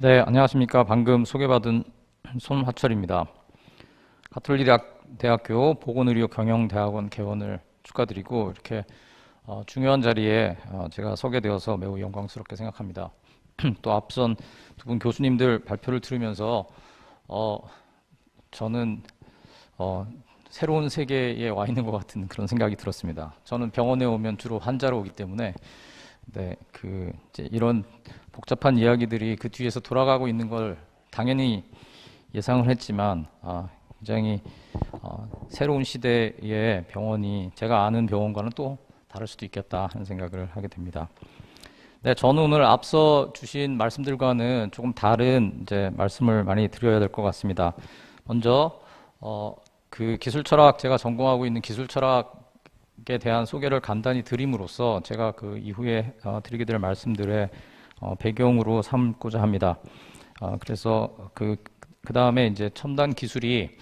네, 안녕하십니까. 방금 소개받은 손화철입니다. 가톨릭대학교 보건의료 경영대학원 개원을 축하드리고 이렇게 중요한 자리에 제가 서게 되어서 매우 영광스럽게 생각합니다. 또 앞선 두 분 교수님들 발표를 들으면서 저는 새로운 세계에 와 있는 것 같은 그런 생각이 들었습니다. 저는 병원에 오면 주로 환자로 오기 때문에 네, 이제 이런 복잡한 이야기들이 그 뒤에서 돌아가고 있는 걸 당연히 예상을 했지만 굉장히 새로운 시대의 병원이 제가 아는 병원과는 또 다를 수도 있겠다 하는 생각을 하게 됩니다. 네, 저는 오늘 앞서 주신 말씀들과는 조금 다른 이제 말씀을 많이 드려야 될 것 같습니다. 먼저 그 기술 철학, 제가 전공하고 있는 기술 철학에 대한 소개를 간단히 드림으로써 제가 그 이후에 드리게 될 말씀들의 배경으로 삼고자 합니다. 그래서 그 다음에 이제 첨단 기술이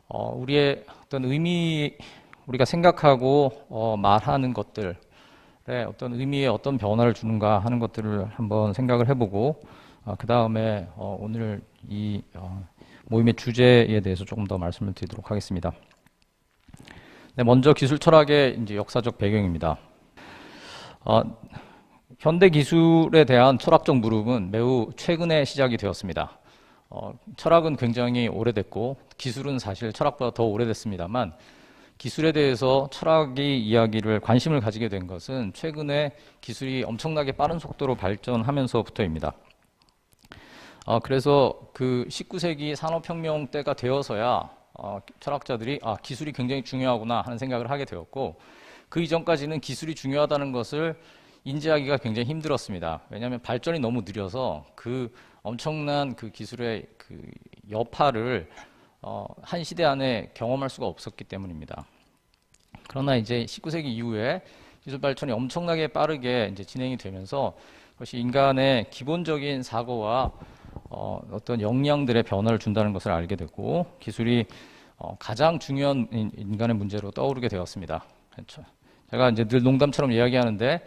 우리의 어떤 의미, 우리가 생각하고 말하는 것들의 어떤 의미에 어떤 변화를 주는가 하는 것들을 한번 생각을 해보고 그 다음에 오늘 이 모임의 주제에 대해서 조금 더 말씀을 드리도록 하겠습니다. 네, 먼저 기술 철학의 이제 역사적 배경입니다. 현대 기술에 대한 철학적 물음은 매우 최근에 시작이 되었습니다. 철학은 굉장히 오래됐고 기술은 사실 철학보다 더 오래됐습니다만 기술에 대해서 철학이 이야기를 관심을 가지게 된 것은 최근에 기술이 엄청나게 빠른 속도로 발전하면서부터입니다. 그래서 그 19세기 산업혁명 때가 되어서야 철학자들이 기술이 굉장히 중요하구나 하는 생각을 하게 되었고 그 이전까지는 기술이 중요하다는 것을 인지하기가 굉장히 힘들었습니다. 왜냐하면 발전이 너무 느려서 그 엄청난 그 기술의 그 여파를 한 시대 안에 경험할 수가 없었기 때문입니다. 그러나 이제 19세기 이후에 기술 발전이 엄청나게 빠르게 이제 진행이 되면서 그것이 인간의 기본적인 사고와 어떤 역량들의 변화를 준다는 것을 알게 되고 기술이 가장 중요한 인간의 문제로 떠오르게 되었습니다. 그렇죠. 제가 이제 늘 농담처럼 이야기하는데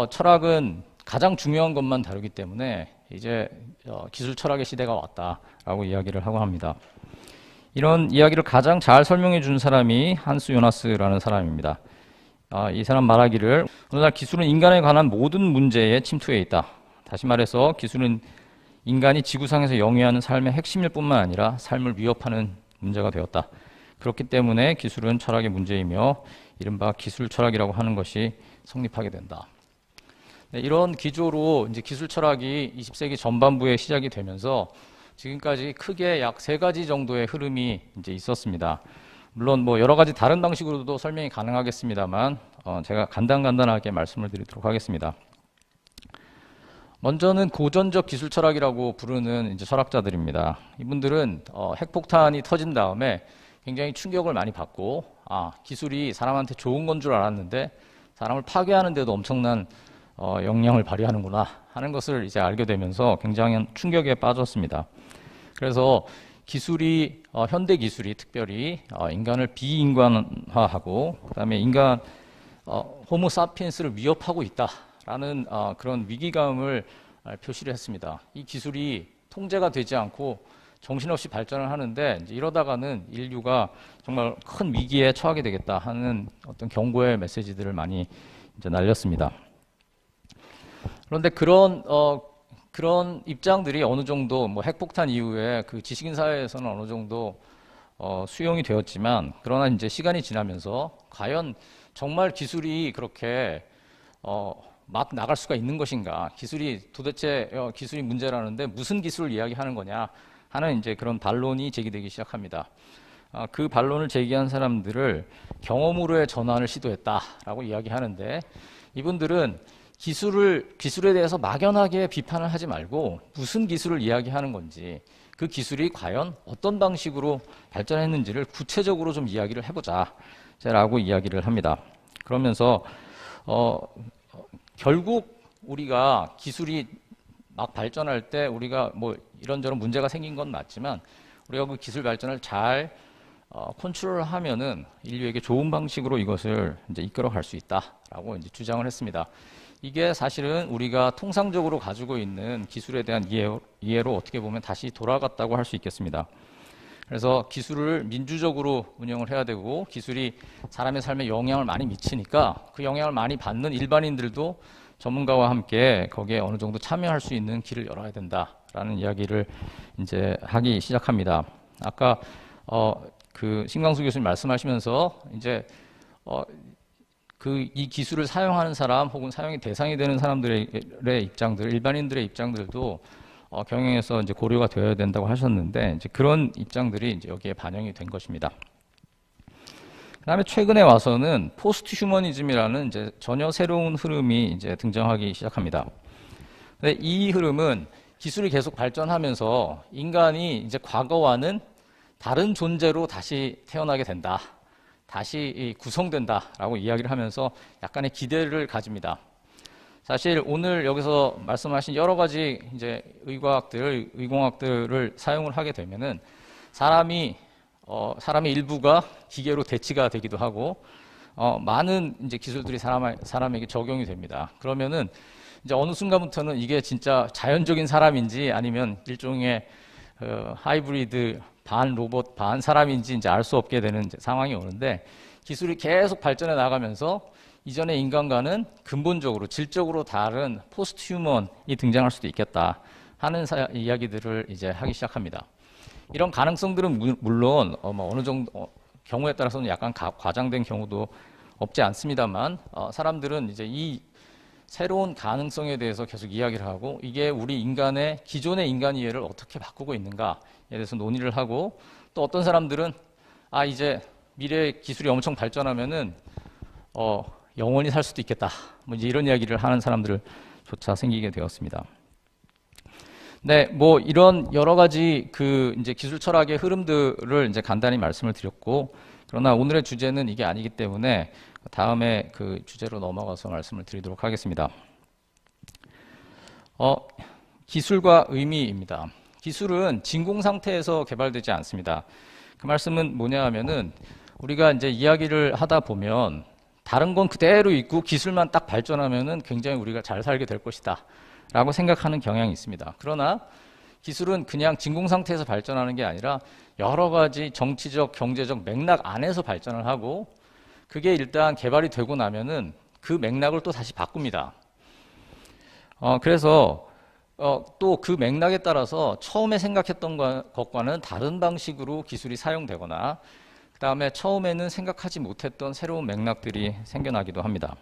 철학은 가장 중요한 것만 다루기 때문에 이제 기술 철학의 시대가 왔다라고 이야기를 하고 합니다. 이런 이야기를 가장 잘 설명해 준 사람이 한스 요나스라는 사람입니다. 이 사람 말하기를 오늘날 기술은 인간에 관한 모든 문제에 침투해 있다. 다시 말해서 기술은 인간이 지구상에서 영위하는 삶의 핵심일 뿐만 아니라 삶을 위협하는 문제가 되었다. 그렇기 때문에 기술은 철학의 문제이며 이른바 기술 철학이라고 하는 것이 성립하게 된다. 네, 이런 기조로 이제 기술 철학이 20세기 전반부에 시작이 되면서 지금까지 크게 약 3가지 정도의 흐름이 이제 있었습니다. 물론 뭐 여러 가지 다른 방식으로도 설명이 가능하겠습니다만 제가 간단하게 말씀을 드리도록 하겠습니다. 먼저는 고전적 기술 철학이라고 부르는 이제 철학자들입니다. 이분들은 핵폭탄이 터진 다음에 굉장히 충격을 많이 받고 기술이 사람한테 좋은 건 줄 알았는데 사람을 파괴하는 데도 엄청난 역량을 발휘하는구나 하는 것을 이제 알게 되면서 굉장히 충격에 빠졌습니다. 그래서 기술이 현대 기술이 특별히 인간을 비인간화하고 그다음에 인간 호모 사피엔스를 위협하고 있다라는 그런 위기감을 표시를 했습니다. 이 기술이 통제가 되지 않고 정신없이 발전을 하는데 이제 이러다가는 인류가 정말 큰 위기에 처하게 되겠다 하는 어떤 경고의 메시지들을 많이 이제 날렸습니다. 그런데 그런 입장들이 어느 정도 뭐 핵폭탄 이후에 그 지식인 사회에서는 어느 정도 수용이 되었지만 그러나 이제 시간이 지나면서 과연 정말 기술이 그렇게 막 나갈 수가 있는 것인가? 기술이 도대체 기술이 문제라는데 무슨 기술을 이야기하는 거냐? 하는 이제 그런 반론이 제기되기 시작합니다. 그 반론을 제기한 사람들을 경험으로의 전환을 시도했다라고 이야기하는데 이분들은 기술에 대해서 막연하게 비판을 하지 말고 무슨 기술을 이야기하는 건지 그 기술이 과연 어떤 방식으로 발전했는지를 구체적으로 좀 이야기를 해보자 라고 이야기를 합니다. 그러면서 결국 우리가 기술이 막 발전할 때 우리가 뭐 이런저런 문제가 생긴 건 맞지만 우리가 그 기술 발전을 잘 컨트롤하면은 인류에게 좋은 방식으로 이것을 이제 이끌어 갈 수 있다라고 이제 주장을 했습니다. 이게 사실은 우리가 통상적으로 가지고 있는 기술에 대한 이해로 어떻게 보면 다시 돌아갔다고 할 수 있겠습니다. 그래서 기술을 민주적으로 운영을 해야 되고 기술이 사람의 삶에 영향을 많이 미치니까 그 영향을 많이 받는 일반인들도 전문가와 함께 거기에 어느 정도 참여할 수 있는 길을 열어야 된다라는 이야기를 이제 하기 시작합니다. 아까 그 신광수 교수님 말씀하시면서 이제 이 기술을 사용하는 사람 혹은 사용의 대상이 되는 사람들의 입장들, 일반인들의 입장들도 경영에서 이제 고려가 되어야 된다고 하셨는데 이제 그런 입장들이 이제 여기에 반영이 된 것입니다. 그다음에 최근에 와서는 포스트 휴머니즘이라는 이제 전혀 새로운 흐름이 이제 등장하기 시작합니다. 근데 이 흐름은 기술이 계속 발전하면서 인간이 이제 과거와는 다른 존재로 다시 태어나게 된다. 다시 구성된다라고 이야기를 하면서 약간의 기대를 가집니다. 사실 오늘 여기서 말씀하신 여러 가지 이제 의공학들을 사용을 하게 되면은 사람의 일부가 기계로 대치가 되기도 하고 많은 이제 기술들이 사람에게 적용이 됩니다. 그러면은 이제 어느 순간부터는 이게 진짜 자연적인 사람인지 아니면 일종의 하이브리드 반 로봇 반 사람인지 이제 알 수 없게 되는 이제 상황이 오는데 기술이 계속 발전해 나가면서 이전의 인간과는 근본적으로 질적으로 다른 포스트 휴먼이 등장할 수도 있겠다 하는 이야기들을 이제 하기 시작합니다. 이런 가능성들은 물론 어느 정도 경우에 따라서는 약간 과장된 경우도 없지 않습니다만 사람들은 이제 이 새로운 가능성에 대해서 계속 이야기를 하고 이게 우리 인간의 기존의 인간 이해를 어떻게 바꾸고 있는가에 대해서 논의를 하고 또 어떤 사람들은 이제 미래 기술이 엄청 발전하면은 영원히 살 수도 있겠다 뭐 이제 이런 이야기를 하는 사람들조차 생기게 되었습니다. 네, 뭐 이런 여러 가지 그 이제 기술 철학의 흐름들을 이제 간단히 말씀을 드렸고 그러나 오늘의 주제는 이게 아니기 때문에 다음에 그 주제로 넘어가서 말씀을 드리도록 하겠습니다. 기술과 의미입니다. 기술은 진공 상태에서 개발되지 않습니다. 그 말씀은 뭐냐 하면은 우리가 이제 이야기를 하다 보면 다른 건 그대로 있고 기술만 딱 발전하면은 굉장히 우리가 잘 살게 될 것이다 라고 생각하는 경향이 있습니다. 그러나 기술은 그냥 진공 상태에서 발전하는 게 아니라 여러 가지 정치적, 경제적 맥락 안에서 발전을 하고 그게 일단 개발이 되고 나면은 그 맥락을 또 다시 바꿉니다. 그래서 또 그 맥락에 따라서 처음에 생각했던 것과는 다른 방식으로 기술이 사용되거나 그 다음에 처음에는 생각하지 못했던 새로운 맥락들이 생겨나기도 합니다.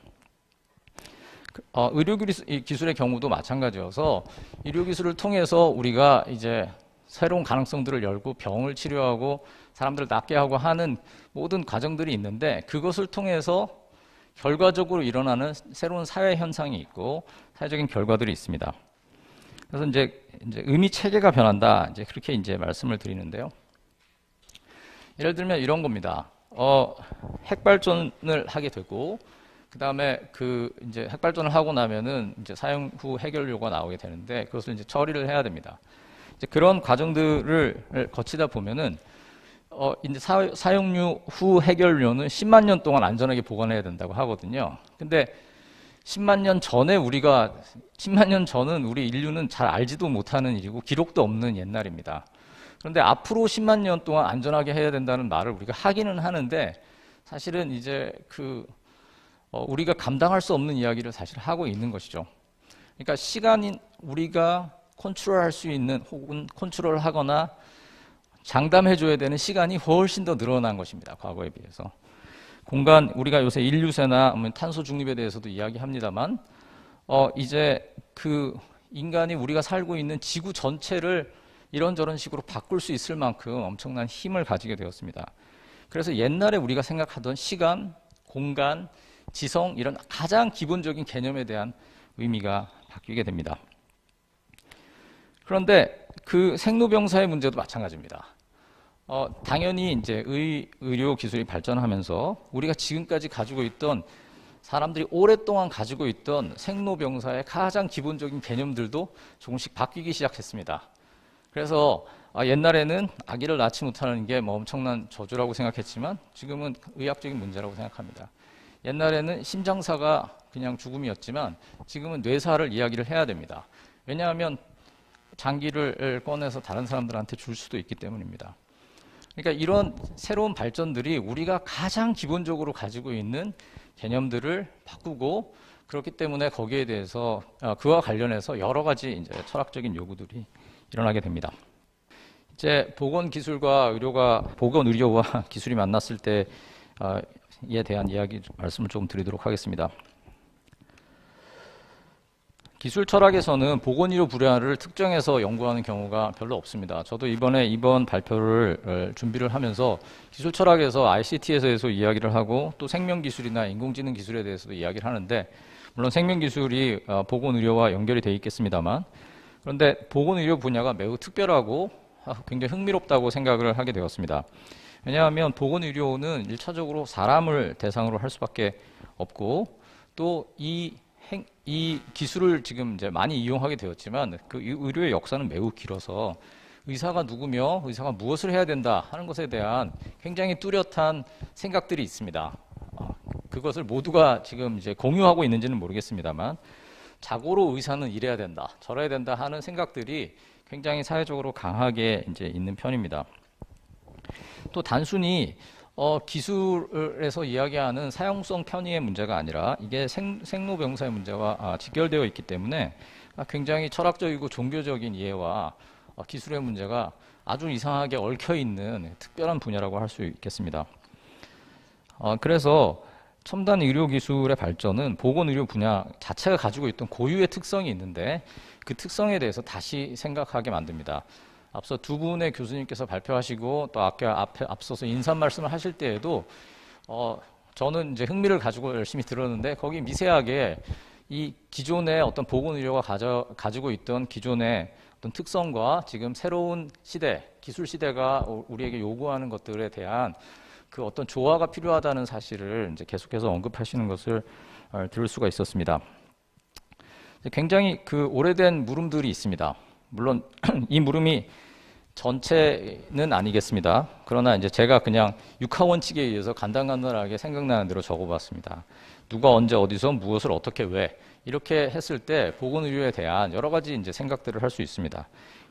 의료 기술의 경우도 마찬가지여서 의료 기술을 통해서 우리가 이제 새로운 가능성들을 열고 병을 치료하고 사람들을 낫게 하고 하는 모든 과정들이 있는데 그것을 통해서 결과적으로 일어나는 새로운 사회 현상이 있고 사회적인 결과들이 있습니다. 그래서 이제 의미 체계가 변한다. 이제 그렇게 이제 말씀을 드리는데요. 예를 들면 이런 겁니다. 핵 발전을 하게 되고 그 다음에 이제 핵 발전을 하고 나면은 이제 사용 후 해결료가 나오게 되는데 그것을 이제 처리를 해야 됩니다. 이제 그런 과정들을 거치다 보면은 이제 사용 후 해결료는 10만 년 동안 안전하게 보관해야 된다고 하거든요. 근데 10만 년 전은 우리 인류는 잘 알지도 못하는 일이고 기록도 없는 옛날입니다. 그런데 앞으로 10만 년 동안 안전하게 해야 된다는 말을 우리가 하기는 하는데 사실은 이제 우리가 감당할 수 없는 이야기를 사실 하고 있는 것이죠. 그러니까 시간인 우리가 컨트롤할 수 있는 혹은 컨트롤하거나 장담해줘야 되는 시간이 훨씬 더 늘어난 것입니다. 과거에 비해서. 공간, 우리가 요새 인류세나 탄소 중립에 대해서도 이야기합니다만 이제 인간이 우리가 살고 있는 지구 전체를 이런저런 식으로 바꿀 수 있을 만큼 엄청난 힘을 가지게 되었습니다. 그래서 옛날에 우리가 생각하던 시간, 공간, 지성 이런 가장 기본적인 개념에 대한 의미가 바뀌게 됩니다. 그런데 그 생로병사의 문제도 마찬가지입니다. 당연히 이제 의료 기술이 발전하면서 우리가 지금까지 가지고 있던 사람들이 오랫동안 가지고 있던 생로병사의 가장 기본적인 개념들도 조금씩 바뀌기 시작했습니다. 그래서 옛날에는 아기를 낳지 못하는 게 뭐 엄청난 저주라고 생각했지만 지금은 의학적인 문제라고 생각합니다. 옛날에는 심장사가 그냥 죽음이었지만 지금은 뇌사를 이야기를 해야 됩니다. 왜냐하면 장기를 꺼내서 다른 사람들한테 줄 수도 있기 때문입니다. 그러니까 이런 새로운 발전들이 우리가 가장 기본적으로 가지고 있는 개념들을 바꾸고, 그렇기 때문에 거기에 대해서 그와 관련해서 여러 가지 이제 철학적인 요구들이 일어나게 됩니다. 이제 보건 의료와 기술이 만났을 때에 대한 말씀을 좀 드리도록 하겠습니다. 기술 철학에서는 보건의료 분야를 특정해서 연구하는 경우가 별로 없습니다. 저도 이번 발표를 준비를 하면서 기술 철학에서 ICT에서 이야기를 하고, 또 생명기술이나 인공지능 기술에 대해서도 이야기를 하는데, 물론 생명기술이 보건의료와 연결이 되어 있겠습니다만, 그런데 보건의료 분야가 매우 특별하고 굉장히 흥미롭다고 생각을 하게 되었습니다. 왜냐하면 보건의료는 1차적으로 사람을 대상으로 할 수밖에 없고, 또 이 기술을 지금 이제 많이 이용하게 되었지만 그 의료의 역사는 매우 길어서 의사가 누구며 의사가 무엇을 해야 된다 하는 것에 대한 굉장히 뚜렷한 생각들이 있습니다. 그것을 모두가 지금 이제 공유하고 있는지는 모르겠습니다만, 자고로 의사는 이래야 된다, 저래야 된다 하는 생각들이 굉장히 사회적으로 강하게 이제 있는 편입니다. 또 단순히 기술에서 이야기하는 사용성 편의의 문제가 아니라 이게 생로병사의 문제와 직결되어 있기 때문에 굉장히 철학적이고 종교적인 이해와 기술의 문제가 아주 이상하게 얽혀 있는 특별한 분야라고 할 수 있겠습니다. 그래서 첨단 의료 기술의 발전은 보건의료 분야 자체가 가지고 있던 고유의 특성이 있는데, 그 특성에 대해서 다시 생각하게 만듭니다. 앞서 두 분의 교수님께서 발표하시고 또 앞서서 인사 말씀을 하실 때에도 저는 이제 흥미를 가지고 열심히 들었는데, 거기 미세하게 이 기존의 어떤 보건의료가 가지고 있던 기존의 어떤 특성과 지금 새로운 시대, 기술 시대가 우리에게 요구하는 것들에 대한 그 어떤 조화가 필요하다는 사실을 이제 계속해서 언급하시는 것을 들을 수가 있었습니다. 굉장히 그 오래된 물음들이 있습니다. 물론 이 물음이 전체는 아니겠습니다. 그러나 이제 제가 그냥 육하 원칙에 의해서 간단하게 생각나는 대로 적어봤습니다. 누가 언제 어디서 무엇을 어떻게 왜, 이렇게 했을 때 보건의료에 대한 여러 가지 이제 생각들을 할 수 있습니다.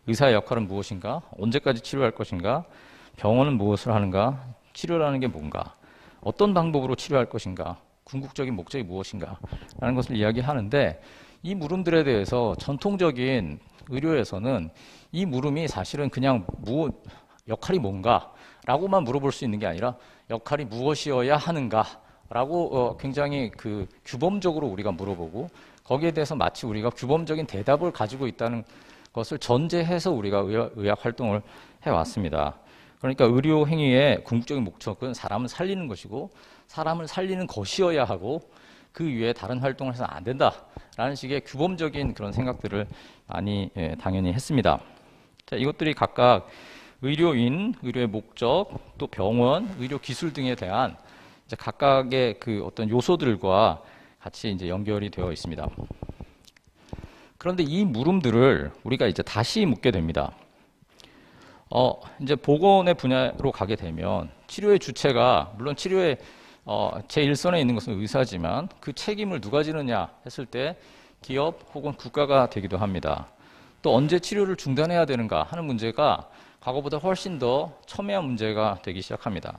의사의 역할은 무엇인가? 언제까지 치료할 것인가? 병원은 무엇을 하는가? 치료라는 게 뭔가? 어떤 방법으로 치료할 것인가? 궁극적인 목적이 무엇인가? 라는 것을 이야기하는데, 이 물음들에 대해서 전통적인 의료에서는 이 물음이 사실은 그냥 역할이 뭔가? 라고만 물어볼 수 있는 게 아니라 역할이 무엇이어야 하는가? 라고 굉장히 그 규범적으로 우리가 물어보고, 거기에 대해서 마치 우리가 규범적인 대답을 가지고 있다는 것을 전제해서 우리가 의학 활동을 해왔습니다. 그러니까 의료 행위의 궁극적인 목적은 사람을 살리는 것이고, 사람을 살리는 것이어야 하고, 그 이외에 다른 활동을 해서는 안 된다라는 식의 규범적인 그런 생각들을 많이 당연히 했습니다. 자, 이것들이 각각 의료인, 의료의 목적, 또 병원, 의료 기술 등에 대한 이제 각각의 그 어떤 요소들과 같이 이제 연결이 되어 있습니다. 그런데 이 물음들을 우리가 이제 다시 묻게 됩니다. 이제 보건의 분야로 가게 되면 치료의 주체가, 물론 치료의 제1선에 있는 것은 의사지만 그 책임을 누가 지느냐 했을 때 기업 혹은 국가가 되기도 합니다. 또 언제 치료를 중단해야 되는가 하는 문제가 과거보다 훨씬 더 첨예한 문제가 되기 시작합니다.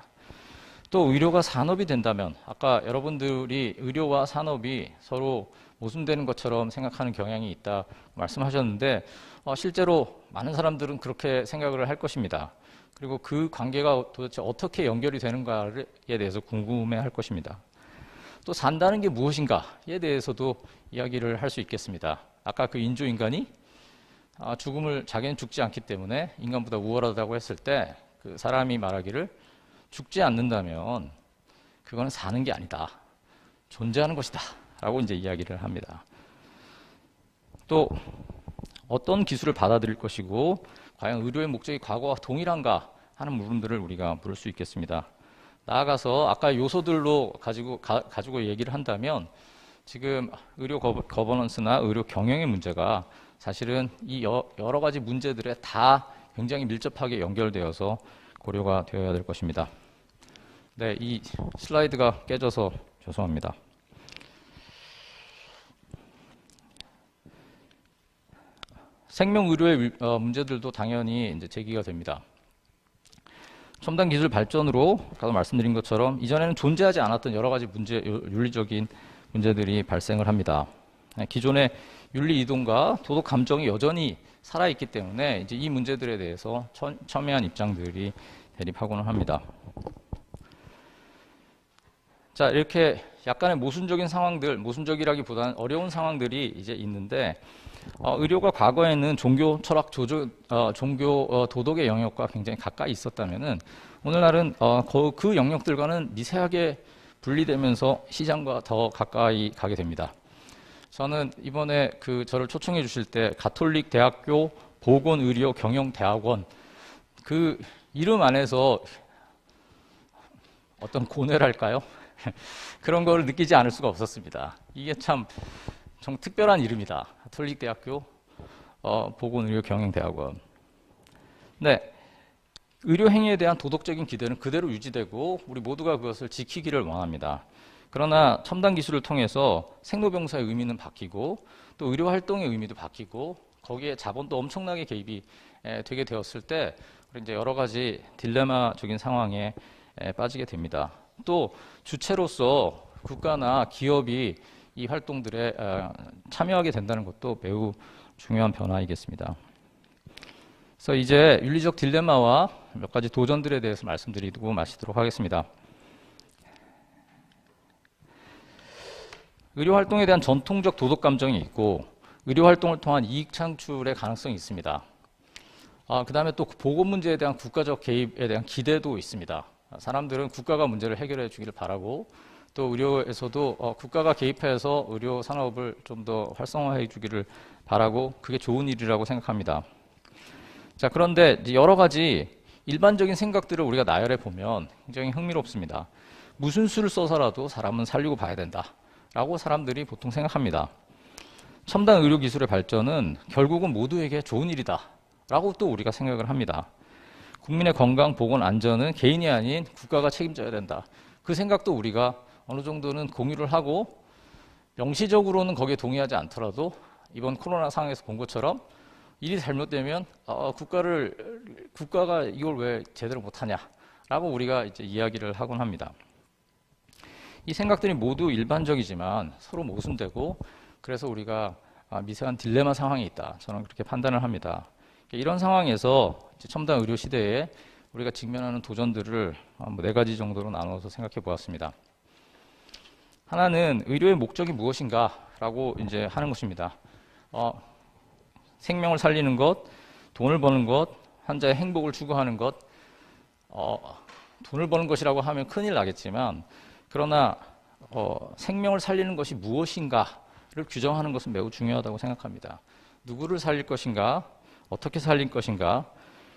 또 의료가 산업이 된다면, 아까 여러분들이 의료와 산업이 서로 모순되는 것처럼 생각하는 경향이 있다 말씀하셨는데, 실제로 많은 사람들은 그렇게 생각을 할 것입니다. 그리고 그 관계가 도대체 어떻게 연결이 되는가에 대해서 궁금해 할 것입니다. 또 산다는 게 무엇인가에 대해서도 이야기를 할 수 있겠습니다. 아까 그 인조인간이 자기는 죽지 않기 때문에 인간보다 우월하다고 했을 때, 그 사람이 말하기를 죽지 않는다면 그거는 사는 게 아니다, 존재하는 것이다 라고 이제 이야기를 합니다. 또 어떤 기술을 받아들일 것이고, 과연 의료의 목적이 과거와 동일한가 하는 물음들을 우리가 물을 수 있겠습니다. 나아가서 아까 요소들로 가지고 얘기를 한다면, 지금 의료 거버넌스나 의료 경영의 문제가 사실은 이 여러 가지 문제들에 다 굉장히 밀접하게 연결되어서 고려가 되어야 될 것입니다. 네, 이 슬라이드가 깨져서 죄송합니다. 생명의료의 문제들도 당연히 이제 제기가 됩니다. 첨단 기술 발전으로 아까도 말씀드린 것처럼 이전에는 존재하지 않았던 여러 가지 윤리적인 문제들이 발생을 합니다. 기존의 윤리 이동과 도덕 감정이 여전히 살아있기 때문에 이제 이 문제들에 대해서 첨예한 입장들이 대립하고는 합니다. 자, 이렇게 약간의 모순적인 상황들, 모순적이라기보다는 어려운 상황들이 이제 있는데, 의료가 과거에는 종교, 철학, 종교, 도덕의 영역과 굉장히 가까이 있었다면은 오늘날은 그 영역들과는 미세하게 분리되면서 시장과 더 가까이 가게 됩니다. 저는 이번에 저를 초청해 주실 때 가톨릭 대학교 보건의료 경영대학원 그 이름 안에서 어떤 고뇌랄까요? 그런 걸 느끼지 않을 수가 없었습니다. 이게 참 특별한 이름이다. 가톨릭 대학교 보건의료 경영대학원. 네, 의료 행위에 대한 도덕적인 기대는 그대로 유지되고 우리 모두가 그것을 지키기를 원합니다. 그러나 첨단 기술을 통해서 생로병사의 의미는 바뀌고 또 의료 활동의 의미도 바뀌고 거기에 자본도 엄청나게 개입이 되게 되었을 때 이제 여러 가지 딜레마적인 상황에 빠지게 됩니다. 또 주체로서 국가나 기업이 이 활동들에 참여하게 된다는 것도 매우 중요한 변화이겠습니다. 그래서 이제 윤리적 딜레마와 몇 가지 도전들에 대해서 말씀드리고 마치도록 하겠습니다. 의료 활동에 대한 전통적 도덕 감정이 있고 의료 활동을 통한 이익 창출의 가능성이 있습니다. 그 다음에 또 보건 문제에 대한 국가적 개입에 대한 기대도 있습니다. 사람들은 국가가 문제를 해결해 주기를 바라고 또 의료에서도 국가가 개입해서 의료 산업을 좀 더 활성화해 주기를 바라고 그게 좋은 일이라고 생각합니다. 자, 그런데 여러 가지 일반적인 생각들을 우리가 나열해 보면 굉장히 흥미롭습니다. 무슨 수를 써서라도 사람은 살리고 봐야 된다 라고 사람들이 보통 생각합니다. 첨단 의료 기술의 발전은 결국은 모두에게 좋은 일이다 라고 또 우리가 생각을 합니다. 국민의 건강, 보건, 안전은 개인이 아닌 국가가 책임져야 된다. 그 생각도 우리가 어느 정도는 공유를 하고 명시적으로는 거기에 동의하지 않더라도 이번 코로나 상황에서 본 것처럼 일이 잘못되면 국가가 이걸 왜 제대로 못하냐라고 우리가 이제 이야기를 하곤 합니다. 이 생각들이 모두 일반적이지만 서로 모순되고 그래서 우리가 미세한 딜레마 상황이 있다. 저는 그렇게 판단을 합니다. 이런 상황에서 첨단 의료 시대에 우리가 직면하는 도전들을 4가지 정도로 나눠서 생각해 보았습니다. 하나는 의료의 목적이 무엇인가라고 이제 하는 것입니다. 생명을 살리는 것, 돈을 버는 것, 환자의 행복을 추구하는 것, 돈을 버는 것이라고 하면 큰일 나겠지만 그러나 생명을 살리는 것이 무엇인가를 규정하는 것은 매우 중요하다고 생각합니다. 누구를 살릴 것인가, 어떻게 살릴 것인가,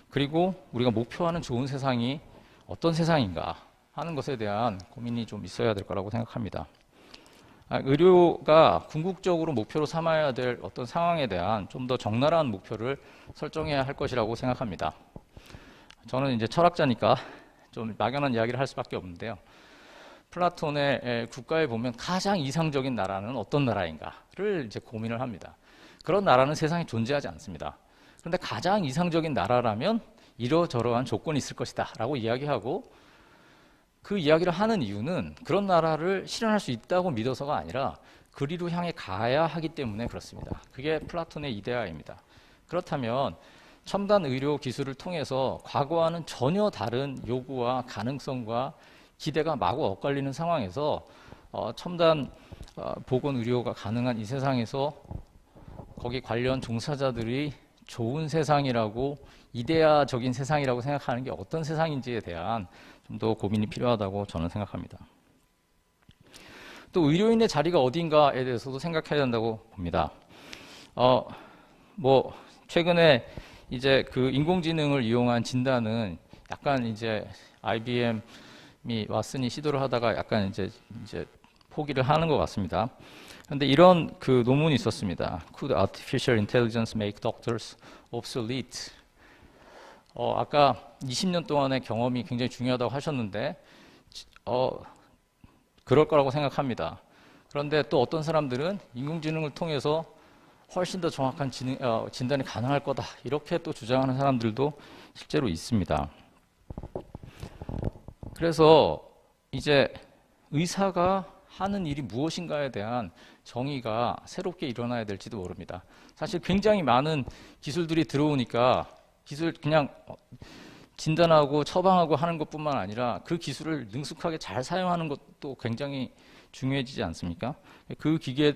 그리고 우리가 목표하는 좋은 세상이 어떤 세상인가 하는 것에 대한 고민이 좀 있어야 될 거라고 생각합니다. 의료가 궁극적으로 목표로 삼아야 될 어떤 상황에 대한 좀 더 적나라한 목표를 설정해야 할 것이라고 생각합니다. 저는 이제 철학자니까 좀 막연한 이야기를 할 수밖에 없는데요. 플라톤의 국가에 보면 가장 이상적인 나라는 어떤 나라인가를 이제 고민을 합니다. 그런 나라는 세상에 존재하지 않습니다. 그런데 가장 이상적인 나라라면 이러저러한 조건이 있을 것이다 라고 이야기하고 그 이야기를 하는 이유는 그런 나라를 실현할 수 있다고 믿어서가 아니라 그리로 향해 가야 하기 때문에 그렇습니다. 그게 플라톤의 이데아입니다. 그렇다면 첨단 의료 기술을 통해서 과거와는 전혀 다른 요구와 가능성과 기대가 마구 엇갈리는 상황에서 첨단 보건 의료가 가능한 이 세상에서 거기 관련 종사자들이 좋은 세상이라고 이데아적인 세상이라고 생각하는 게 어떤 세상인지에 대한 좀 더 고민이 필요하다고 저는 생각합니다. 또 의료인의 자리가 어딘가에 대해서도 생각해야 된다고 봅니다. 최근에 이제 그 인공지능을 이용한 진단은 약간 이제 IBM이 왓슨이 시도를 하다가 약간 이제 포기를 하는 것 같습니다. 그런데 이런 그 논문이 있었습니다. Could artificial intelligence make doctors obsolete? 아까 20년 동안의 경험이 굉장히 중요하다고 하셨는데 그럴 거라고 생각합니다. 그런데 또 어떤 사람들은 인공지능을 통해서 훨씬 더 정확한 진단이 가능할 거다. 이렇게 또 주장하는 사람들도 실제로 있습니다. 그래서 이제 의사가 하는 일이 무엇인가에 대한 정의가 새롭게 일어나야 될지도 모릅니다. 사실 굉장히 많은 기술들이 들어오니까 기술 그냥 진단하고 처방하고 하는 것뿐만 아니라 그 기술을 능숙하게 잘 사용하는 것도 굉장히 중요해지지 않습니까? 그 기계,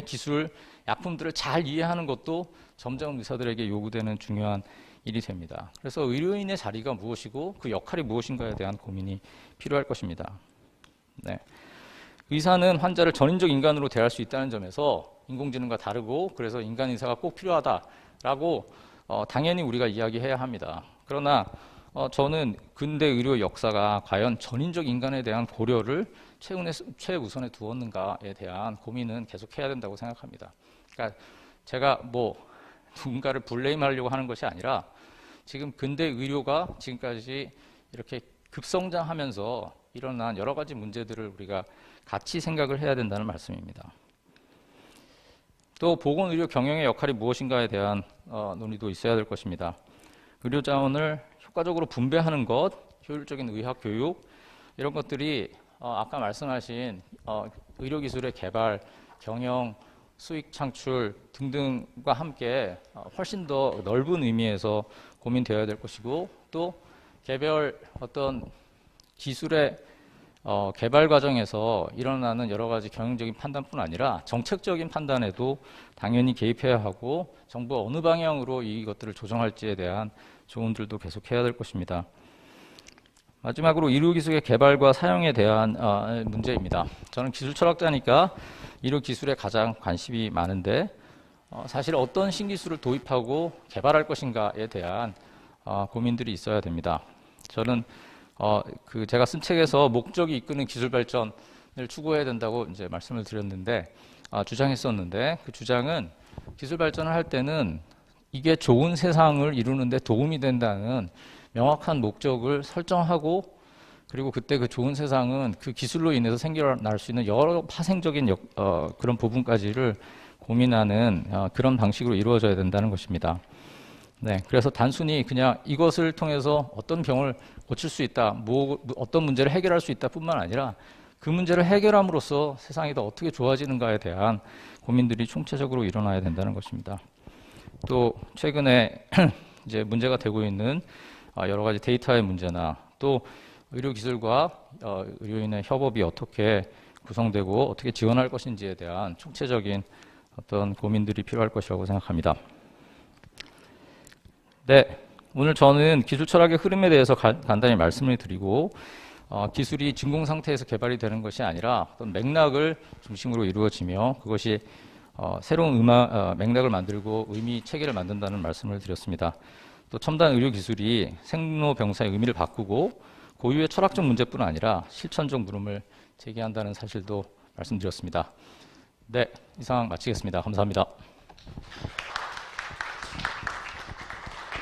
기술, 약품들을 잘 이해하는 것도 점점 의사들에게 요구되는 중요한 일이 됩니다. 그래서 의료인의 자리가 무엇이고 그 역할이 무엇인가에 대한 고민이 필요할 것입니다. 네. 의사는 환자를 전인적 인간으로 대할 수 있다는 점에서 인공지능과 다르고 그래서 인간 의사가 꼭 필요하다라고 당연히 우리가 이야기해야 합니다. 그러나 저는 근대 의료 역사가 과연 전인적 인간에 대한 고려를 최우선에 두었는가에 대한 고민은 계속해야 된다고 생각합니다. 그러니까 제가 누군가를 블레임하려고 하는 것이 아니라 지금 근대 의료가 지금까지 이렇게 급성장하면서 일어난 여러 가지 문제들을 우리가 같이 생각을 해야 된다는 말씀입니다. 또 보건의료 경영의 역할이 무엇인가에 대한 논의도 있어야 될 것입니다. 의료 자원을 효과적으로 분배하는 것, 효율적인 의학 교육 이런 것들이 아까 말씀하신 의료기술의 개발, 경영, 수익 창출 등등과 함께 훨씬 더 넓은 의미에서 고민되어야 될 것이고 또 개별 어떤 기술의 개발 과정에서 일어나는 여러 가지 경영적인 판단뿐 아니라 정책적인 판단에도 당연히 개입해야 하고 정부가 어느 방향으로 이것들을 조정할지에 대한 조언들도 계속해야 될 것입니다. 마지막으로 의료기술의 개발과 사용에 대한 문제입니다. 저는 기술 철학자니까 의료기술에 가장 관심이 많은데 사실 어떤 신기술을 도입하고 개발할 것인가에 대한 고민들이 있어야 됩니다. 저는 제가 쓴 책에서 목적이 이끄는 기술 발전을 추구해야 된다고 이제 말씀을 드렸는데 주장했었는데 그 주장은 기술 발전을 할 때는 이게 좋은 세상을 이루는 데 도움이 된다는 명확한 목적을 설정하고 그리고 그때 그 좋은 세상은 그 기술로 인해서 생겨날 수 있는 여러 파생적인 그런 부분까지를 고민하는 그런 방식으로 이루어져야 된다는 것입니다. 네, 그래서 단순히 그냥 이것을 통해서 어떤 병을 고칠 수 있다, 어떤 문제를 해결할 수 있다 뿐만 아니라 그 문제를 해결함으로써 세상이 더 어떻게 좋아지는가에 대한 고민들이 총체적으로 일어나야 된다는 것입니다. 또 최근에 이제 문제가 되고 있는 여러 가지 데이터의 문제나 또 의료기술과 의료인의 협업이 어떻게 구성되고 어떻게 지원할 것인지에 대한 총체적인 어떤 고민들이 필요할 것이라고 생각합니다. 네, 오늘 저는 기술 철학의 흐름에 대해서 간단히 말씀을 드리고 기술이 진공 상태에서 개발이 되는 것이 아니라 어떤 맥락을 중심으로 이루어지며 그것이 새로운 맥락을 만들고 의미 체계를 만든다는 말씀을 드렸습니다. 또 첨단 의료 기술이 생로병사의 의미를 바꾸고 고유의 철학적 문제뿐 아니라 실천적 물음을 제기한다는 사실도 말씀드렸습니다. 네, 이상 마치겠습니다. 감사합니다.